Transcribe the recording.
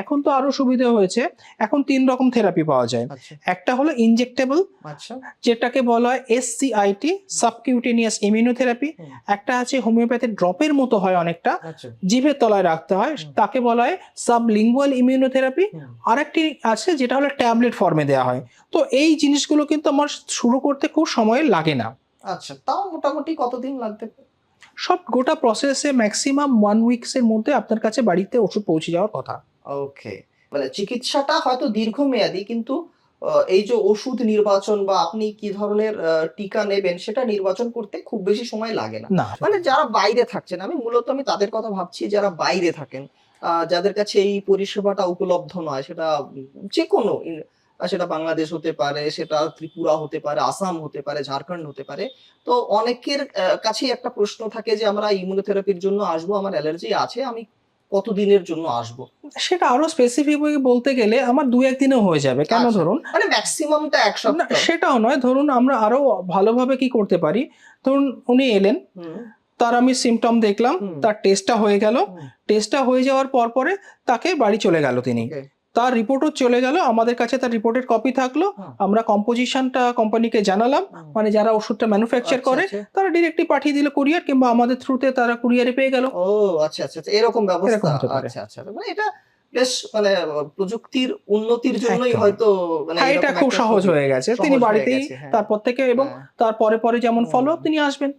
এখন তো আরো সুবিধা হয়েছে, এখন 3 রকম থেরাপি পাওয়া যায়। আচ্ছা একটা হলো ইনজেক্টেবল, আচ্ছা যেটাকে বলা হয় SCIT, সাবকিউটেনিয়াস ইমিউনোথেরাপি। হুম, একটা আছে হোমিওপ্যাথি ড্রপের মতো হয় অনেকটা, আচ্ছা জিভের তলায় রাখতে হয়, হুম। তাকে বলা হয় সাবলিঙ্গুয়াল ইমিউনোথেরাপি। হুম, আরেকটি আছে যেটা হলো ট্যাবলেট ফর্মে দেওয়া হয়। তো এই জিনিসগুলো কিন্তু আমার শুরু করতে খুব সময় লাগে না। আচ্ছা, তাও মোটামুটি কতদিন লাগতে পারে? সব গোটা প্রসেসে ম্যাক্সিমাম 1 উইকস এর মধ্যে আপনার কাছে বাড়িতে ওষুধ পৌঁছে যাওয়ার কথা। ওকে। মানে চিকিৎসাটা হয়তো দীর্ঘমেয়াদী, কিন্তু এই যে ওষুধ নির্বাচন বা আপনি কি ধরনের টিকা নেবেন সেটা নির্বাচন করতে খুব বেশি সময় লাগে না। না, মানে যারা বাইরে থাকছেন, আমি তাদের কথা ভাবছি যারা বাইরে থাকেন। যাদের কাছে এই পরিষেবাটা উপলব্ধ নয়, সেটা যেকোনো সেটা বাংলাদেশ হতে পারে, সেটা ত্রিপুরা হতে পারে, আসাম হতে পারে, ঝাড়খণ্ড হতে পারে। তো অনেকের কাছেই একটা প্রশ্ন থাকে যে আমরা ইমিউনোথেরাপির জন্য আসবো, আমার অ্যালার্জি আছে, আমি কতদিনের জন্য আসবো? সেটা আরো স্পেসিফিক ভাবে বলতে গেলে আমার ২-১ দিনেও হয়ে যাবে। কেন আচ্ছা। ধরুন, মানে মেক্সিমামটা ১ না সপ্তাহ। সেটাও নয়, ধরুন আমরা আরো ভালোভাবে কি করতে পারি, ধরুন উনি এলেন, হুম, তার আমি সিম্পটম দেখলাম, হুম, তার টেস্টটা হয়ে গেল। হুম। টেস্টটা হয়ে যাওয়ার পরে তাকে বাড়ি চলে গেল তিনি। ওকে। তার রিপোর্টও চলে গেল। আমাদের কাছে তার রিপোর্টের কপি থাকলো। হুম, আমরা কম্পোজিশনটা কোম্পানিকে জানালাম। হুম। মানে যারা ওষুধটা ম্যানুফ্যাকচার আচ্ছা, করে, আচ্ছা। তারা ডিরেক্টলি পাঠিয়ে দিল কুরিয়ার, কিংবা আমাদের থ্রুতে তারা কুরিয়ারে পেয়ে গেল। ও আচ্ছা, আচ্ছা, আচ্ছা। এরকম এরকম ব্যবস্থা। হতে পারে। আচ্ছা, আচ্ছা। মানে এটা বেশ মানে প্রযুক্তির উন্নতির জন্যই একদম। হয়তো মানে হ্যাঁ, এটা এরকম খুব একটা সহজ হয়ে গেছে। তিনি সহজ হয়ে বাড়িতেই গেছে। হ্যাঁ, তারপর থেকে, এবং হ্যাঁ। তার পরে যেমন হুম। ফলো আপ তিনি আসবেন।